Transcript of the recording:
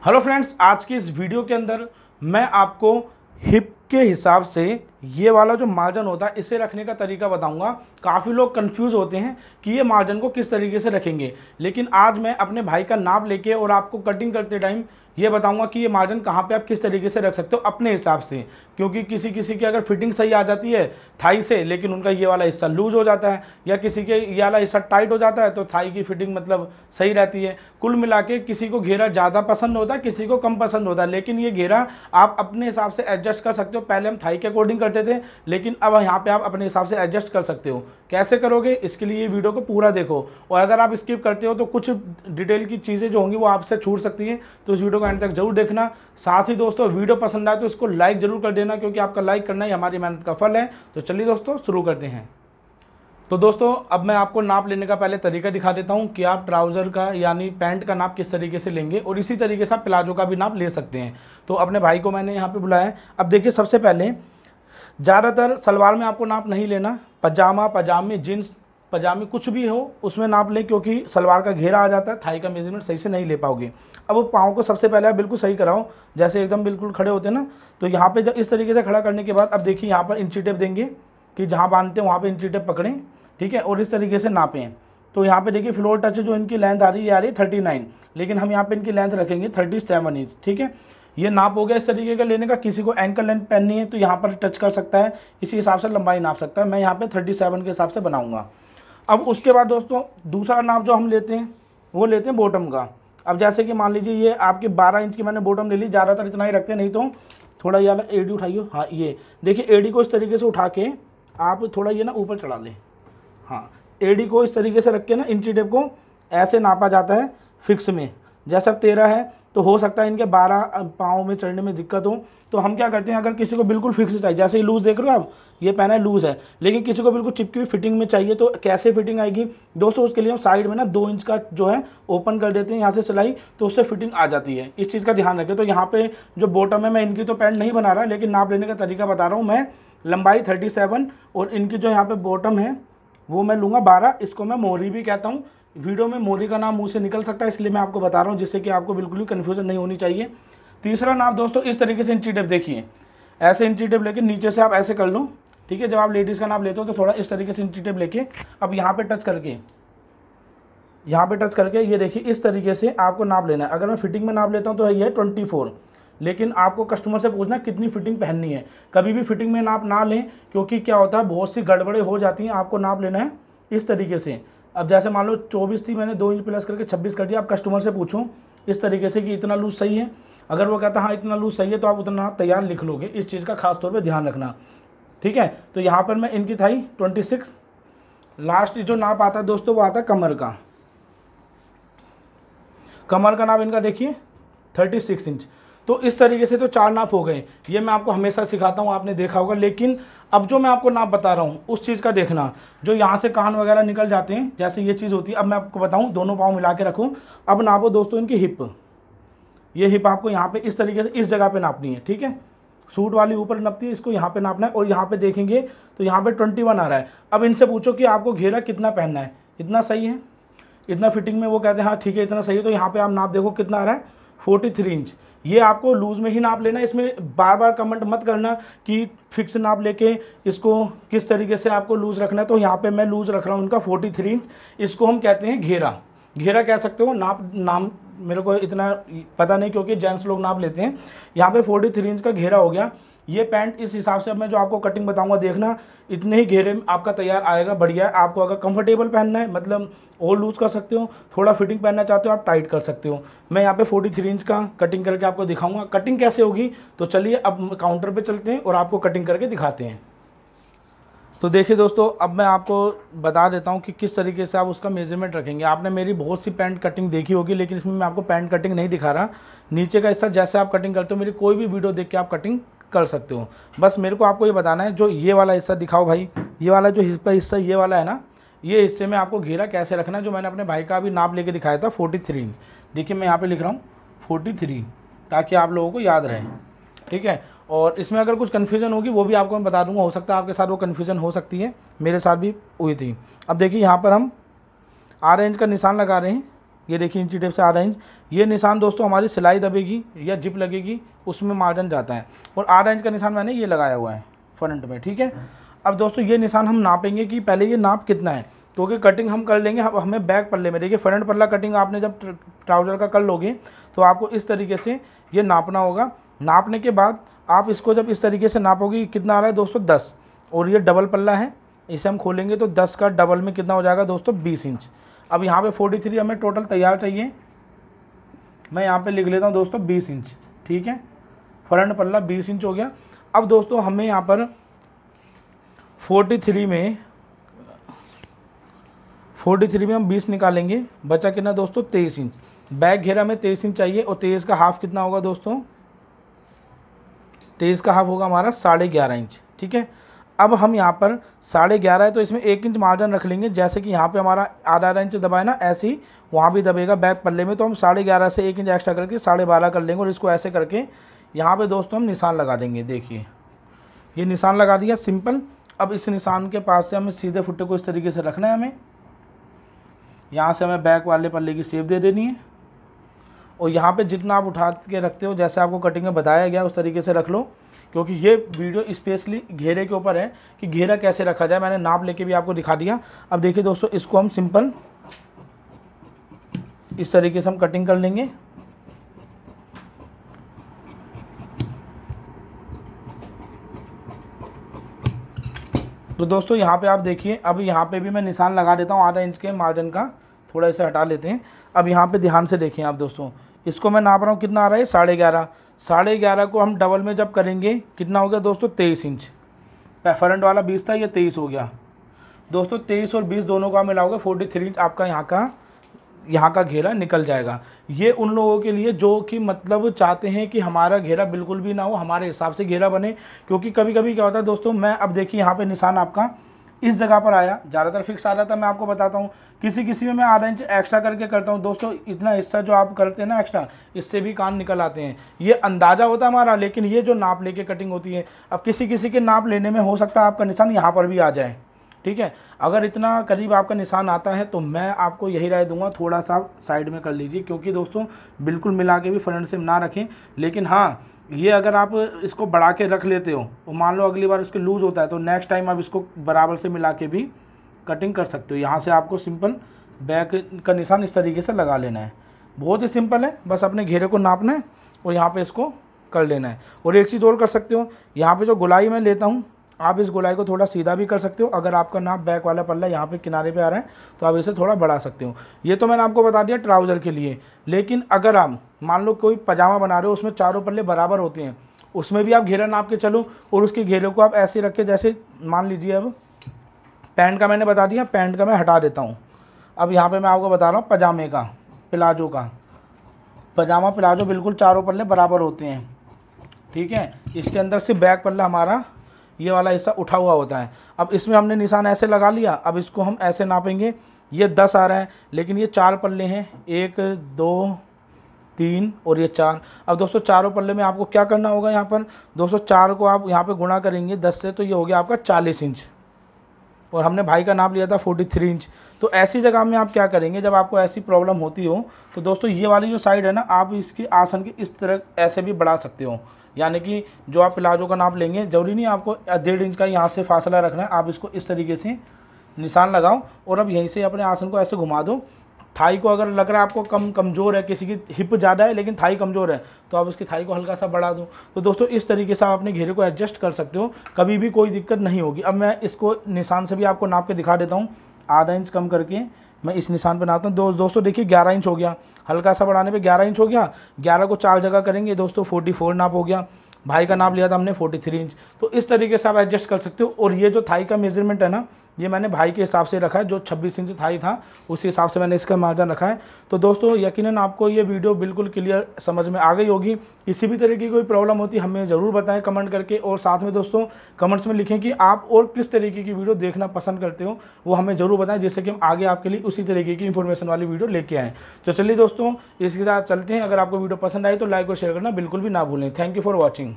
Hello friends, आज की इस वीडियो के अंदर मैं आपको हिप के हिसाब से ये वाला जो मार्जिन होता है इसे रखने का तरीका बताऊंगा। काफ़ी लोग कंफ्यूज होते हैं कि ये मार्जिन को किस तरीके से रखेंगे, लेकिन आज मैं अपने भाई का नाप लेके और आपको कटिंग करते टाइम ये बताऊंगा कि ये मार्जिन कहाँ पे आप किस तरीके से रख सकते हो अपने हिसाब से। क्योंकि किसी किसी की अगर फिटिंग सही आ जाती है थाई से, लेकिन उनका ये वाला हिस्सा लूज हो जाता है, या किसी के ये वाला हिस्सा टाइट हो जाता है तो थाई की फिटिंग मतलब सही रहती है। कुल मिला के किसी को घेरा ज़्यादा पसंद होता है, किसी को कम पसंद होता है, लेकिन ये घेरा आप अपने हिसाब से एडजस्ट कर सकते हो। पहले हम थाई के अकॉर्डिंग करते थे, लेकिन अब यहाँ पे आप अपने हिसाब से एडजस्ट कर सकते हो। कैसे करोगे, इसके लिए ये वीडियो को पूरा देखो, और अगर आप स्किप करते हो तो कुछ डिटेल की चीज़ें जो होंगी वो आपसे छूट सकती हैं, तो इस वीडियो को एंड तक जरूर देखना। साथ ही दोस्तों, वीडियो पसंद आए तो इसको लाइक जरूर कर देना, क्योंकि आपका लाइक करना ही हमारी मेहनत का फल है। तो चलिए दोस्तों, शुरू करते हैं। तो दोस्तों, अब मैं आपको नाप लेने का पहले तरीका दिखा देता हूं कि आप ट्राउज़र का यानी पैंट का नाप किस तरीके से लेंगे, और इसी तरीके से आप प्लाजो का भी नाप ले सकते हैं। तो अपने भाई को मैंने यहाँ पे बुलाया है। अब देखिए, सबसे पहले ज़्यादातर सलवार में आपको नाप नहीं लेना, पजामा, पजामी, जीन्स, पजामी कुछ भी हो उसमें नाप लें, क्योंकि सलवार का घेरा आ जाता है, थाई का मेजरमेंट सही से नहीं ले पाओगे। अब वो पाँव को सबसे पहले आप बिल्कुल सही कराओ, जैसे एकदम बिल्कुल खड़े होते हैं ना, तो यहाँ पे जब इस तरीके से खड़ा करने के बाद अब देखिए यहाँ पर इंची टेप देंगे कि जहाँ बांधते हैं वहाँ पे इंची टेप पकड़ें, ठीक है, और इस तरीके से नापें। तो यहाँ पे देखिए फ्लोर टच जो इनकी लेंथ आ रही है 39, लेकिन हम यहाँ पे इनकी लेंथ रखेंगे 37 इंच, ठीक है। ये नाप हो गया इस तरीके का लेने का। किसी को एंकल लेंथ पहननी है तो यहाँ पर टच कर सकता है, इसी हिसाब से लंबाई नाप सकता है। मैं यहाँ पे 37 के हिसाब से बनाऊँगा। अब उसके बाद दोस्तों, दूसरा नाप जो हम लेते हैं वो लेते हैं बॉटम का। अब जैसे कि मान लीजिए ये आपके 12 इंच की मैंने बॉटम ले ली, ज़्यादातर इतना ही रखते हैं, नहीं तो थोड़ा ये वाला एडी उठाइए। हाँ, ये देखिए एडी को इस तरीके से उठा के आप थोड़ा ये ना ऊपर चढ़ा लें। हाँ, एडी को इस तरीके से रख के ना इंची टेप को ऐसे नापा जाता है फिक्स में। जैसा 13 है तो हो सकता है इनके 12 पाँव में चढ़ने में दिक्कत हो, तो हम क्या करते हैं, अगर किसी को बिल्कुल फिक्स चाहिए, जैसे ये लूज़ देख रहे हो आप, ये पहना है लूज़ है, लेकिन किसी को बिल्कुल चिपकी हुई फिटिंग में चाहिए, तो कैसे फिटिंग आएगी दोस्तों, उसके लिए हम साइड में ना 2 इंच का जो है ओपन कर देते हैं यहाँ से सिलाई, तो उससे फिटिंग आ जाती है। इस चीज़ का ध्यान रखें। तो यहाँ पे जो बॉटम है, मैं इनकी तो पैंट नहीं बना रहा, लेकिन नाप लेने का तरीका बता रहा हूँ। मैं लंबाई 37 और इनकी जो यहाँ पे बॉटम है वो मैं लूँगा 12। इसको मैं मोरी भी कहता हूँ। वीडियो में मोरी का नाम मुंह से निकल सकता है, इसलिए मैं आपको बता रहा हूँ, जिससे कि आपको बिल्कुल भी कन्फ्यूजन नहीं होनी चाहिए। तीसरा नाप दोस्तों, इस तरीके से इंची टेप देखिए, ऐसे इंची टेप लेके नीचे से आप ऐसे कर लो, ठीक है। जब आप लेडीज़ का नाप लेते हो तो थोड़ा इस तरीके से इंची टेप लेके अब यहाँ पे टच करके ये देखिए इस तरीके से आपको नाप लेना है। अगर मैं फिटिंग में नाप लेता हूँ तो ये है 24, लेकिन आपको कस्टमर से पूछना कितनी फिटिंग पहननी है। कभी भी फिटिंग में नाप ना लें, क्योंकि क्या होता है बहुत सी गड़बड़े हो जाती हैं। आपको नाप लेना है इस तरीके से। अब जैसे मान लो 24 थी, मैंने 2 इंच प्लस करके 26 कर दिया। आप कस्टमर से पूछो इस तरीके से कि इतना लूज़ सही है। अगर वो कहता है हाँ इतना लूज़ सही है, तो आप उतना नाप तैयार लिख लोगे। इस चीज़ का खास तौर पे ध्यान रखना, ठीक है। तो यहाँ पर मैं इनकी थाई 26, लास्ट जो नाप आता है दोस्तों वो आता है कमर का। कमर का नाप इनका देखिए 36 इंच। तो इस तरीके से तो 4 नाप हो गए। ये मैं आपको हमेशा सिखाता हूँ, आपने देखा होगा। लेकिन अब जो मैं आपको नाप बता रहा हूँ उस चीज़ का देखना, जो यहाँ से कान वगैरह निकल जाते हैं, जैसे ये चीज़ होती है। अब मैं आपको बताऊँ, दोनों पाँव मिला के रखूँ। अब नापो दोस्तों इनकी हिप। ये हिप आपको यहाँ पे इस तरीके से इस जगह पे नापनी है, ठीक है। सूट वाली ऊपर नपती है, इसको यहाँ पे नापना है। और यहाँ पे देखेंगे तो यहाँ पे 21 आ रहा है। अब इनसे पूछो कि आपको घेरा कितना पहनना है, इतना सही है, इतना फिटिंग में। वो कहते हैं हाँ ठीक है इतना सही है। तो यहाँ पे आप नाप देखो कितना आ रहा है, 43 इंच। ये आपको लूज़ में ही नाप लेना। इसमें बार बार कमेंट मत करना कि फिक्स नाप लेके इसको किस तरीके से आपको लूज़ रखना है। तो यहाँ पे मैं लूज़ रख रहा हूँ इनका 43 इंच। इसको हम कहते हैं घेरा। घेरा कह सकते हो, नाम मेरे को इतना पता नहीं, क्योंकि जेंट्स लोग नाप लेते हैं। यहाँ पे 43 इंच का घेरा हो गया। ये पैंट इस हिसाब से अब मैं जो आपको कटिंग बताऊंगा, देखना इतने ही घेरे में आपका तैयार आएगा। बढ़िया है। आपको अगर कंफर्टेबल पहनना है, मतलब और लूज़ कर सकते हो, थोड़ा फिटिंग पहनना चाहते हो आप टाइट कर सकते हो। मैं यहाँ पे 43 इंच का कटिंग करके आपको दिखाऊंगा। कटिंग कैसे होगी तो चलिए अब काउंटर पे चलते हैं और आपको कटिंग करके दिखाते हैं। तो देखिए दोस्तों, अब मैं आपको बता देता हूँ कि किस तरीके से आप उसका मेजरमेंट रखेंगे। आपने मेरी बहुत सी पैंट कटिंग देखी होगी, लेकिन इसमें मैं आपको पैंट कटिंग नहीं दिखा रहा। नीचे का हिस्सा जैसे आप कटिंग करते हो, मेरी कोई भी वीडियो देख के आप कटिंग कर सकते हो। बस मेरे को आपको ये बताना है, जो ये वाला हिस्सा दिखाओ भाई, ये वाला जो हिस्सा ये वाला है ना, ये हिस्से में आपको घेरा कैसे रखना है, जो मैंने अपने भाई का भी नाप लेके दिखाया था 43 इंच। देखिए मैं यहाँ पे लिख रहा हूँ 43, ताकि आप लोगों को याद रहे, ठीक है। और इसमें अगर कुछ कन्फ्यूज़न होगी वो भी आपको मैं बता दूंगा। हो सकता है आपके साथ वो कन्फ्यूज़न हो सकती है, मेरे साथ भी हुई थी। अब देखिए यहाँ पर हम 8 इंच का निशान लगा रहे हैं, ये देखिए इंची टेप से आधा इंच। ये निशान दोस्तों हमारी सिलाई दबेगी या जिप लगेगी उसमें मार्जिन जाता है, और आधा इंच का निशान मैंने ये लगाया हुआ है फ्रंट में, ठीक है। अब दोस्तों ये निशान हम नापेंगे कि पहले ये नाप कितना है, क्योंकि कटिंग हम कर लेंगे। अब हमें बैक पल्ले में देखिए फ्रंट पल्ला कटिंग आपने जब ट्राउज़र का कर लोगे तो आपको इस तरीके से ये नापना होगा। नापने के बाद आप इसको जब इस तरीके से नापोगे कितना आ रहा है दोस्तों 10, और ये डबल पल्ला है, इसे हम खोलेंगे तो 10 का डबल में कितना हो जाएगा दोस्तों 20 इंच। अब यहाँ पे 43 हमें टोटल तैयार चाहिए, मैं यहाँ पे लिख लेता हूँ दोस्तों 20 इंच, ठीक है। फ्रंट पल्ला 20 इंच हो गया। अब दोस्तों हमें यहाँ पर 43 में हम 20 निकालेंगे, बचा कितना दोस्तों 23 इंच। बैक घेरा में 23 इंच चाहिए, और 23 का हाफ कितना होगा दोस्तों, 23 का हाफ होगा हमारा 11.5 इंच, ठीक है। अब हम यहाँ पर 11.5 है तो इसमें 1 इंच मार्जिन रख लेंगे, जैसे कि यहाँ पे हमारा आधा इंच दबाए ना, ऐसे ही वहाँ भी दबेगा बैक पल्ले में, तो हम 11.5 से 1 इंच एक्स्ट्रा करके 12.5 कर लेंगे, और इसको ऐसे करके यहाँ पे दोस्तों हम निशान लगा देंगे। देखिए ये निशान लगा दिया सिंपल। अब इस निशान के पास से हमें सीधे फुट्टे को इस तरीके से रखना है, हमें यहाँ से हमें बैक वाले पल्ले की शेप दे देनी है, और यहाँ पे जितना आप उठा के रखते हो जैसे आपको कटिंग में बताया गया उस तरीके से रख लो, क्योंकि ये वीडियो स्पेशली घेरे के ऊपर है कि घेरा कैसे रखा जाए। मैंने नाप लेके भी आपको दिखा दिया। अब देखिए दोस्तों इसको हम सिंपल इस तरीके से हम कटिंग कर लेंगे। तो दोस्तों यहाँ पे आप देखिए, अब यहाँ पे भी मैं निशान लगा देता हूँ आधा इंच के मार्जिन का, थोड़ा इसे हटा लेते हैं। अब यहाँ पे ध्यान से देखिए आप दोस्तों, इसको मैं नाप रहा हूँ कितना आ रहा है 11.5। 11.5 को हम डबल में जब करेंगे कितना हो गया दोस्तों 23 इंच। फ्रंट वाला 20 था, ये 23 हो गया दोस्तों। 23 और 20 दोनों का मिलाओगे 43 इंच आपका यहाँ का घेरा निकल जाएगा। ये उन लोगों के लिए जो कि मतलब चाहते हैं कि हमारा घेरा बिल्कुल भी ना हो, हमारे हिसाब से घेरा बने, क्योंकि कभी कभी क्या होता है दोस्तों, मैं अब देखिए यहाँ पे निशान आपका इस जगह पर आया, ज़्यादातर फिक्स आ रहा था, मैं आपको बताता हूँ। किसी में मैं आधा इंच एक्स्ट्रा करके करता हूँ दोस्तों। इतना हिस्सा जो आप करते हैं ना एक्स्ट्रा, इससे भी कान निकल आते हैं। ये अंदाज़ा होता है हमारा, लेकिन ये जो नाप लेके कटिंग होती है, अब किसी के नाप लेने में हो सकता है आपका निशान यहाँ पर भी आ जाए, ठीक है। अगर इतना करीब आपका निशान आता है तो मैं आपको यही राय दूंगा थोड़ा सा साइड में कर लीजिए, क्योंकि दोस्तों बिल्कुल मिला के भी फ्रंट से ना रखें। लेकिन हाँ, ये अगर आप इसको बढ़ा के रख लेते हो और मान लो अगली बार इसके लूज़ होता है तो नेक्स्ट टाइम आप इसको बराबर से मिला के भी कटिंग कर सकते हो। यहाँ से आपको सिंपल बैक का निशान इस तरीके से लगा लेना है, बहुत ही सिंपल है। बस अपने घेरे को नापना है और यहाँ पे इसको कर लेना है। और एक चीज़ और कर सकते हो, यहाँ पे जो गोलाई मैं लेता हूँ, आप इस गोलाई को थोड़ा सीधा भी कर सकते हो। अगर आपका नाप बैक वाला पल्ला यहाँ पे किनारे पे आ रहा है तो आप इसे थोड़ा बढ़ा सकते हो। ये तो मैंने आपको बता दिया ट्राउज़र के लिए। लेकिन अगर आप मान लो कोई पजामा बना रहे हो, उसमें चारों पल्ले बराबर होते हैं, उसमें भी आप घेरा नाप के चलो, और उसके घेरे को आप ऐसे रख के, जैसे मान लीजिए अब पैंट का मैंने बता दिया, पैंट का मैं हटा देता हूँ। अब यहाँ पर मैं आपको बता रहा हूँ पजामे का, प्लाजो का, पजामा प्लाजो बिल्कुल चारों पल्ले बराबर होते हैं, ठीक है। इसके अंदर से बैक पल्ला हमारा ये वाला हिस्सा उठा हुआ होता है। अब इसमें हमने निशान ऐसे लगा लिया, अब इसको हम ऐसे नापेंगे। ये 10 आ रहा है, लेकिन ये 4 पल्ले हैं, 1 2 3 और ये 4। अब दोस्तों चारों पल्ले में आपको क्या करना होगा, यहाँ पर दोस्तों 4 को आप यहाँ पे गुणा करेंगे 10 से, तो ये हो गया आपका 40 इंच, और हमने भाई का नाप लिया था 43 इंच। तो ऐसी जगह में आप क्या करेंगे, जब आपको ऐसी प्रॉब्लम होती हो तो दोस्तों ये वाली जो साइड है ना, आप इसकी आसन की इस तरह ऐसे भी बढ़ा सकते हो। यानी कि जो आप प्लाजो का नाप लेंगे, ज़रूरी नहीं आपको 1.5 इंच का यहाँ से फासला रखना है, आप इसको इस तरीके से निशान लगाओ और अब यहीं से अपने आसन को ऐसे घुमा दो। थाई को अगर लग रहा है आपको कमज़ोर है, किसी की हिप ज़्यादा है लेकिन थाई कमज़ोर है, तो आप उसकी थाई को हल्का सा बढ़ा दो। तो दोस्तों इस तरीके से आप अपने घेरे को एडजस्ट कर सकते हो, कभी भी कोई दिक्कत नहीं होगी। अब मैं इसको निशान से भी आपको नाप के दिखा देता हूँ। आधा इंच कम करके मैं इस निशान पर नापता हूँ। दोस्तों देखिए 11 इंच हो गया, हल्का सा बढ़ाने पे 11 इंच हो गया। 11 को 4 जगह करेंगे दोस्तों 44 नाप हो गया। भाई का नाप लिया था हमने 43 इंच। तो इस तरीके से आप एडजस्ट कर सकते हो। और ये जो थाई का मेजरमेंट है ना, ये मैंने भाई के हिसाब से रखा है, जो 26 इंच थाई था उसी हिसाब से मैंने इसका मार्जिन रखा है। तो दोस्तों यकीनन आपको ये वीडियो बिल्कुल क्लियर समझ में आ गई होगी। किसी भी तरह की कोई प्रॉब्लम होती है हमें ज़रूर बताएं कमेंट करके, और साथ में दोस्तों कमेंट्स में लिखें कि आप और किस तरीके की वीडियो देखना पसंद करते हो, वो हमें ज़रूर बताएं, जिससे कि हम आगे आपके लिए उसी तरीके की इन्फॉर्मेशन वाली वीडियो लेके आएँ। तो चलिए दोस्तों इसके साथ चलते हैं। अगर आपको वीडियो पसंद आई तो लाइक और शेयर करना बिल्कुल भी ना भूलें। Thank you for watching.